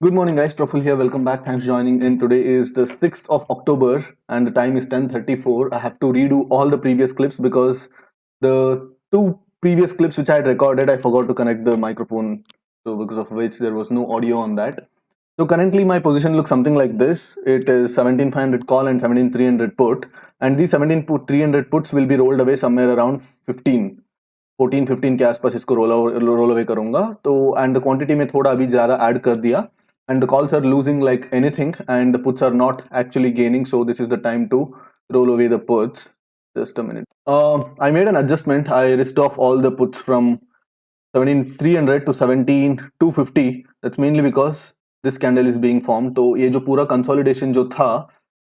Good morning, guys. Praful here. Welcome back. Thanks for joining in. Today is the 6th of October and the time is 10:34. I have to redo all the previous clips because the two previous clips which I had recorded, I forgot to connect the microphone. So, because of which there was no audio on that. So, currently my position looks something like this. It is 17,500 call and 17,300 put. And these 17,300 puts will be rolled away somewhere around 14-15 के आसपास इसको role away करूंगा तो and the quantity में थोड़ा अभी ज़्यादा add कर दिया and the calls are losing like anything and the puts are not actually gaining, so this is the time to roll away the puts. Just a minute. I made an adjustment. I risked off all the puts from 17,300 to 17,250. That's mainly because this candle is being formed. तो ये जो पूरा consolidation जो था,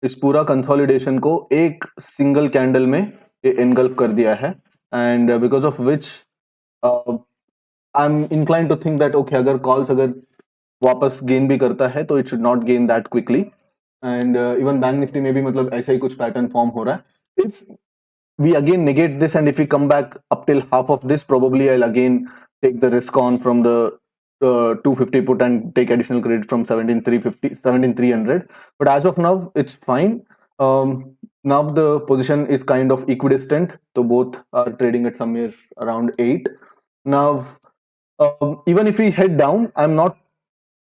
इस पूरा consolidation को एक सिंगल कैंडल में ये एनगल्फ कर दिया है and because of which I'm inclined to think that okay, अगर calls अगर वापस गेन भी करता है तो it should not gain that quickly and even bank Nifty में भी मतलब ऐसा ही कुछ पैटर्न फॉर्म हो रहा है. If we again negate this and if we come back up till half of this, probably I'll again take the risk on from the 250 put and take additional credit from 17,300. But as of now it's fine. Now the position is kind of equidistant, so both are trading at somewhere around 8 now. Even if we head down, I'm not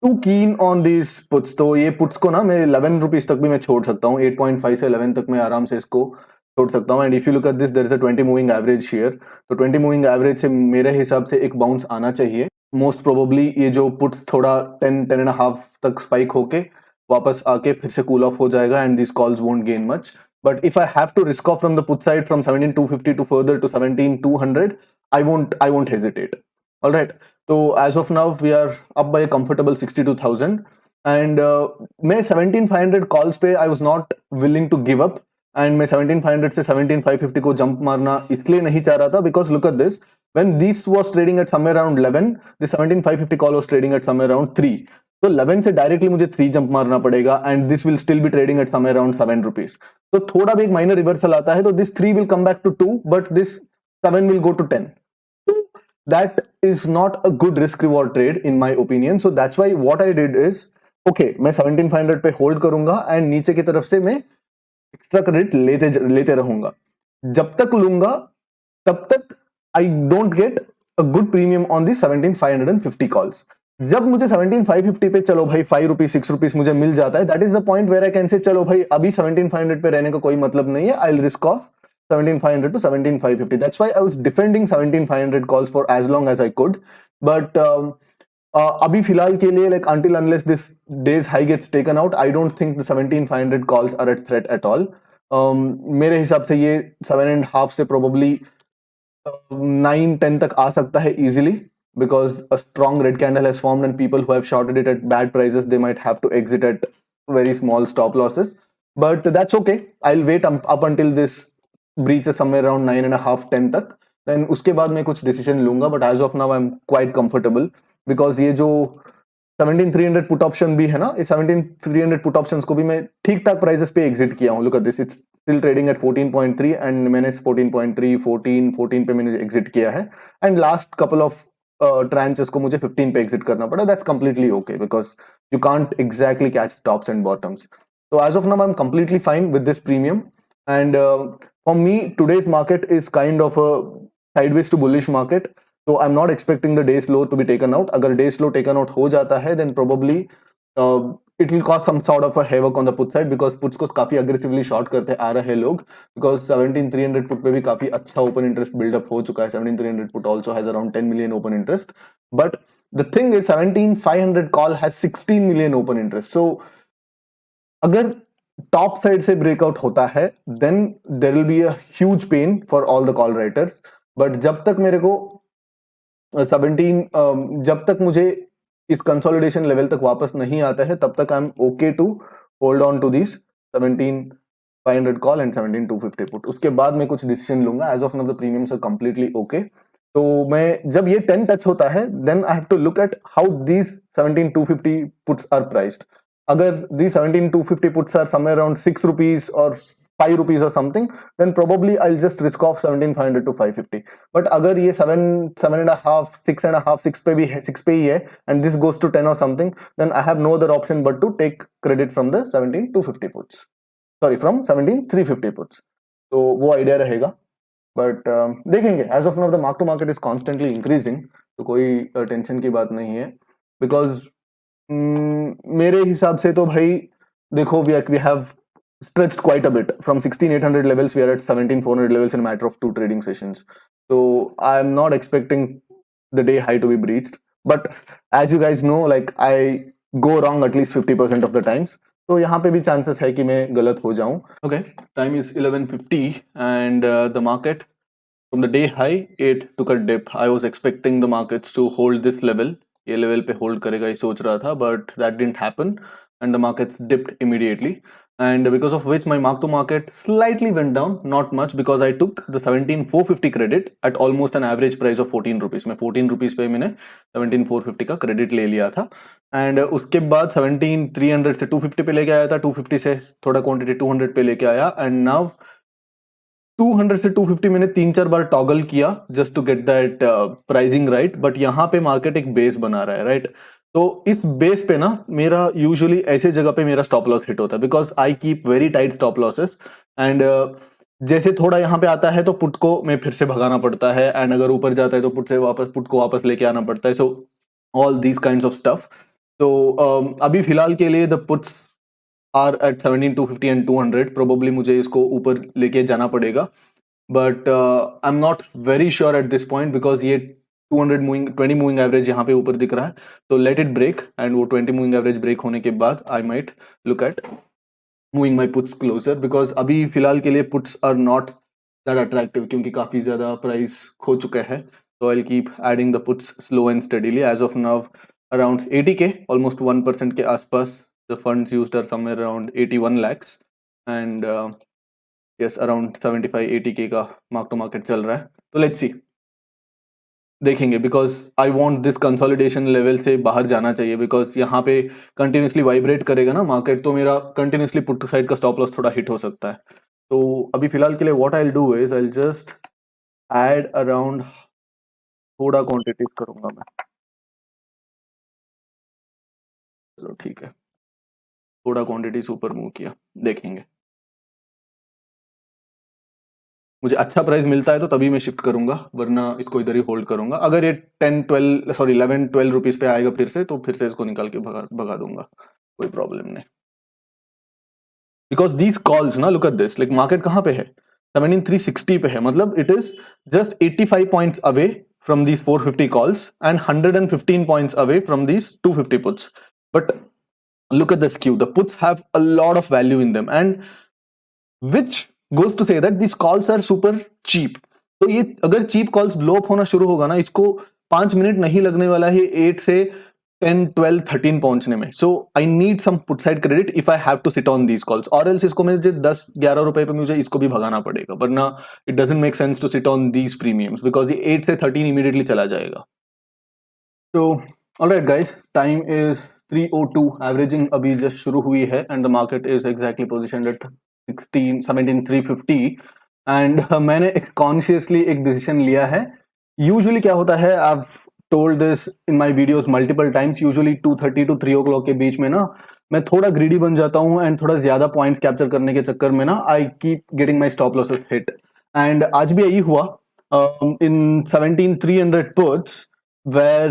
too keen on this puts. तो ये puts को ना मैं 11 rupees तक भी मैं छोड़ सकता हूँ. 8.5 से 11 तक मैं आराम से इसको छोड़ सकता हूँ. And if you look at this, there is a 20 moving average here. तो 20 मूविंग एवरेज से मेरे हिसाब से एक बाउंस आना चाहिए. मोस्ट प्रोबेबली ये जो पुट्स थोड़ा 10 एंड हाफ तक स्पाइक होके वापस आके फिर से कूल ऑफ हो जाएगा and this calls won't gain much. But if I have to risk off from the put side from 17,250 to further to 17,200, I won't hesitate. All right. So as of now, we are up by a comfortable 62,000. And मैं 17,500 calls पे I was not willing to give up. And मैं 17,500 से 17,550 को jump मारना इसलिए नहीं चाह रहा था because look at this. When this was trading at somewhere around 11, the 17,550 call was trading at somewhere around 3. तो 11 से डायरेक्टली मुझे 3 जंप मारना पड़ेगा and this will still be trading at somewhere around 7 rupees. तो थोड़ा भी एक माइनर रिवर्सल आता है तो this 3 will come back to 2 but this 7 will go to 10. That is not a good risk reward trade in my opinion. So that's why what I did is okay, मैं 17,500 पे hold करूंगा and नीचे की तरफ से मैं extra credit लेते रहूंगा. जब तक लूंगा तब तक I don't get a good premium on the 17,550 calls. जब मुझे 17,550 पे चलो भाई 5 रुपीज 6 रुपीज मुझे मिल जाता है, that is the point where I can say चलो भाई अभी 17,500 पे रहने का कोई मतलब नहीं है. I will risk of 17,500 to 17,550. That's why I was defending 17,500 calls for as long as I could. But अभी फिलहाल के लिए like until unless this day's high gets taken out, I don't think the 17,500 calls are at threat at all. मेरे हिसाब से ये 7.5 से probably 9-10 तक आ सकता है easily because a strong red candle has formed and people who have shorted it at bad prices, they might have to exit at very small stop losses. But that's okay. I'll wait up until this breach है somewhere around 9.5-10 तक, then उसके बाद मैं कुछ decision लूंगा. But as of now I am quite comfortable because ये जो 17,300 put option भी है ना, ये 17,300 पुट ऑप्शंस को भी मैं ठीक ठाक प्राइसेस पे एग्जिट किया हूँ. Look at this, it's still trading at 14.3 and मैंने 14.3 14 पे मैंने एग्जिट किया है and last couple of tranches को मुझे 15 पे एग्जिट करना पड़ा. That's completely okay because you can't exactly catch tops and bottoms. So as of now, I'm completely fine with this premium. And for me, today's market is kind of a sideways to bullish market. So I'm not expecting the day's low to be taken out. अगर day's low taken out हो जाता है, then probably it will cause some sort of a havoc on the put side because puts को काफी aggressively short करते आ रहे लोग. Because 17,300 put पे भी काफी अच्छा open interest build up हो चुका है. 17,300 put also has around 10 million open interest. But the thing is, 17,500 call has 16 million open interest. So अगर टॉप साइड से ब्रेकआउट होता है then there will be a huge pain for all the call writers. But जब तक मेरे को 17 जब तक मुझे इस कंसोलिडेशन लेवल तक वापस नहीं आता है तब तक I am okay to hold on to this 17,500 call and 17,250 put. उसके बाद मैं कुछ डिसीजन लूंगा. As of now the premiums are completely okay. तो मैं जब ये 10 टच होता है then I have to look at how these 17,250 puts are priced. अगर the 17,250 puts are somewhere around 6 rupees or 5 rupees or something, then probably I'll just risk off 17,500 to 550. But अगर ये 7.5, 6.5, 6 पे भी है, 6 पे ही है, and this goes to 10 or something, then I have no other option but to take credit from the 17,250 puts. Sorry, from 17,350 puts. तो वो idea रहेगा. बट देखेंगे. As of now the mark to market is constantly increasing, तो कोई tension की बात नहीं है. बिकॉज मेरे हिसाब से तो भाई देखो, we have stretched quite a bit from 16,800 levels. We are at 17,400 levels in a matter of 2 trading sessions. So I am not expecting the day high to be breached. But as you guys know, like I go wrong at least 50% of the times. तो यहाँ पे भी chances है कि मैं गलत हो जाऊं. Okay, time is 11:50 and the market from the day high it took a dip. I was expecting the markets to hold this level. ये लेवल पे होल्ड करेगा ये सोच रहा था, but that didn't happen and the markets dipped immediately. And because of which my mark to market slightly went down, not much, because I took the 17,450 credit at almost an average price of 14 rupees. मैं 14 rupees पे मैंने 17,450 का credit ले लिया था. And उसके बाद 17,300 से 250 पे लेके आया था, 250 से थोड़ा क्वांटिटी 200 पे लेके आया, एंड नाउ 200 से 250 मैंने 3-4 बार टॉगल किया just to get that pricing right. But यहाँ पे मार्केट एक बेस बना रहा है, राइट? तो इस बेस पे ना मेरा यूजुअली ऐसे जगह पे मेरा स्टॉप लॉस हिट होता है, because I keep very tight stop losses. And जैसे थोड़ा यहाँ पे आता है तो पुट को मैं फिर से भगाना पड़ता है, एंड अगर ऊपर जाता है तो पुट को वापस लेके आना पड़ता है. So all these kinds of stuff. तो अभी फिलहाल के लिए the puts are at 17,250 and 200. Probably मुझे इसको ऊपर लेके जाना पड़ेगा, but I am not very sure at this point, because ये 20 मूविंग एवरेज यहाँ पे ऊपर दिख रहा है. तो लेट इट ब्रेक, एंड वो 20 मूविंग एवरेज ब्रेक होने के बाद I might look at moving my puts closer, because अभी फिलहाल के लिए puts are not that attractive, क्योंकि काफी ज्यादा प्राइस खो चुका है. तो I will keep adding the puts slow and steadily. As of now around 80K, almost 1% के आसपास the funds used are somewhere around 81 lakhs, and yes, around 75-80K का मार्क टू मार्केट चल रहा है. तो लेट्स सी, देखेंगे, because I want this consolidation level से बाहर जाना चाहिए, बिकॉज यहाँ पे कंटिन्यूसली वाइब्रेट करेगा ना मार्केट, तो मेरा कंटिन्यूसली पुट साइड का स्टॉप लॉस थोड़ा हिट हो सकता है. तो अभी फिलहाल के लिए what I will do is I will just add around थोड़ा क्वांटिटीज करूंगा मैं. चलो ठीक है, थोड़ा क्वांटिटीज ऊपर मूव किया, देखेंगे. मुझे अच्छा प्राइस मिलता है तो तभी मैं शिफ्ट करूंगा, वरना इसको इधर ही होल्ड करूंगा. अगर ये 11-12 रुपीज पे आएगा फिर से, तो फिर से इसको निकाल के भगा दूंगा, कोई प्रॉब्लम नहीं. बिकॉज दीज कॉल्स ना, look at this, like market कहाँ पे है? 17,360 पे है. मतलब it is just 85 points away from these 450 calls and 115 points away from these 250 puts. But look at the skew. The puts have a lot of value in them, and which goes to say that these calls are super cheap. तो ये अगर cheap calls blow up होना शुरू होगा ना, इसको 5 minute नहीं लगने वाला है 8 से 10, 12, 13 पहुंचने में. So I need some put side credit if I have to sit on these calls, or else इसको मुझे 10-11 रुपए पे मुझे इसको भी भगाना पड़ेगा, वरना it doesn't make sense to sit on these premiums, because ये 8 से 13 immediately चला जाएगा. So alright guys, time is 3:02, averaging अभी जस्ट शुरू हुई है, and the market is exactly positioned at 17,350. And मैंने एक कॉन्शियसली एक डिसीजन लिया है. यूजुअली क्या होता है, I have told this in my videos multiple times, usually 2:30 to 3 o'clock के बीच में ना मैं थोड़ा ग्रीडी बन जाता हूँ, एंड थोड़ा ज्यादा पॉइंट्स कैप्चर करने के चक्कर में ना I keep getting my stop losses hit. And आज भी यही हुआ इन 17,300 पुट्स, where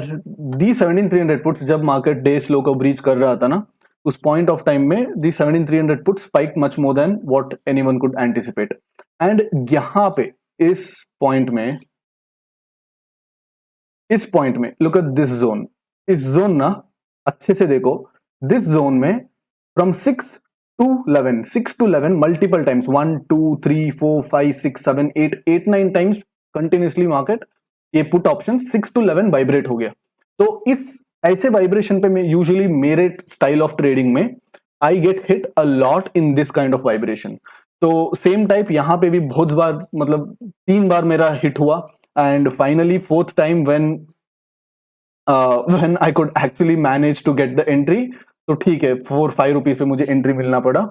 these 17,300 puts जब मार्केट डे स्लो को ब्रीच कर रहा था ना, उस पॉइंट ऑफ टाइम में these 17,300 puts spiked much more than what anyone could anticipate. And यहाँ पे इस पॉइंट में लुक एट दिस जोन. इस जोन ना अच्छे से देखो, दिस जोन में from 6 to 11 multiple times, 1 2 3 4 5 6 7 8 9 times continuously market ये पुट ऑप्शन 6 to 11 वाइब्रेट हो गया. तो इस ऐसे वाइब्रेशन पे मैं यूजुअली मेरे स्टाइल ऑफ ट्रेडिंग में I get hit a lot in this kind of vibration. तो सेम टाइप यहाँ पे भी बहुत बार, मतलब 3 बार मेरा हिट हुआ, and finally 4th time when I could actually manage to get the entry. तो ठीक है, 4-5 रुपीज पे मुझे एंट्री मिलना पड़ा.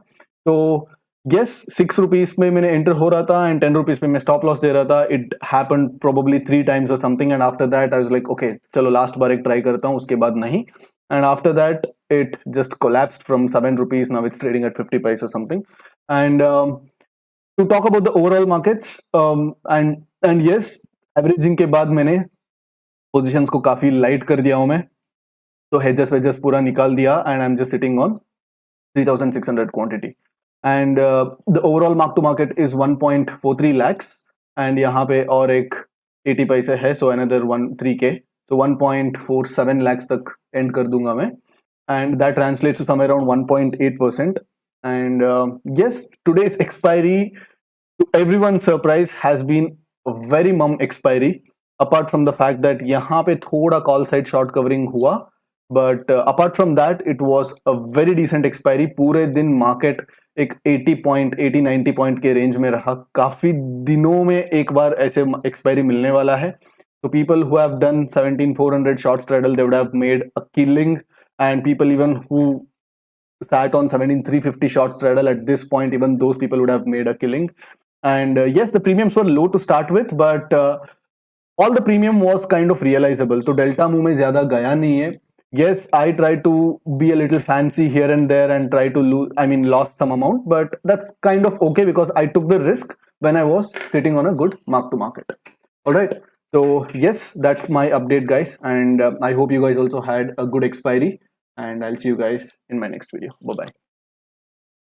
तो yes, 6 rupees में मैंने एंटर हो रहा था and 10 rupees में मैं स्टॉप लॉस दे रहा था. It happened probably 3 times or something, and after that I was like, okay, चलो लास्ट बार एक ट्राई करता हूँ, उसके बाद नहीं. And after that it just collapsed from 7 rupees. Now it's trading at 50 paise or something. And to talk about the overall markets, and yes, averaging के बाद मैंने पोजीशंस को काफी लाइट कर दिया हूं मैं, तो हेजेस वेजेस पूरा निकाल दिया and I am just sitting on 3600 quantity. And the overall mark to market is 1.43 lakhs, and यहाँ पे और एक 80 पैसे है, so another 3K, so 1.47 lakhs तक एंड कर दूंगा मैं, and that translates to somewhere around 1.8%. And yes, today's expiry, to everyone's surprise, has been a very mum expiry, apart from the fact that यहाँ पे थोड़ा call side short covering हुआ, but apart from that it was a very decent expiry. पूरे दिन market एक 80 point 80-90 point के range में रहा. काफी दिनों में एक बार ऐसे एक्सपायरी मिलने वाला है. So people who have done 17,400 short straddle, they would have made a killing, and people even who sat on 17,350 short straddle at this point, even those people would have made a killing. And yes, the premiums were low to start with, but all the premium was kind of realizable. तो delta move में ज्यादा गया नहीं है. Yes, I try to be a little fancy here and there and try to lost some amount, but that's kind of okay because I took the risk when I was sitting on a good mark to market. All right. So yes, that's my update, guys, and I hope you guys also had a good expiry, and I'll see you guys in my next video. Bye bye.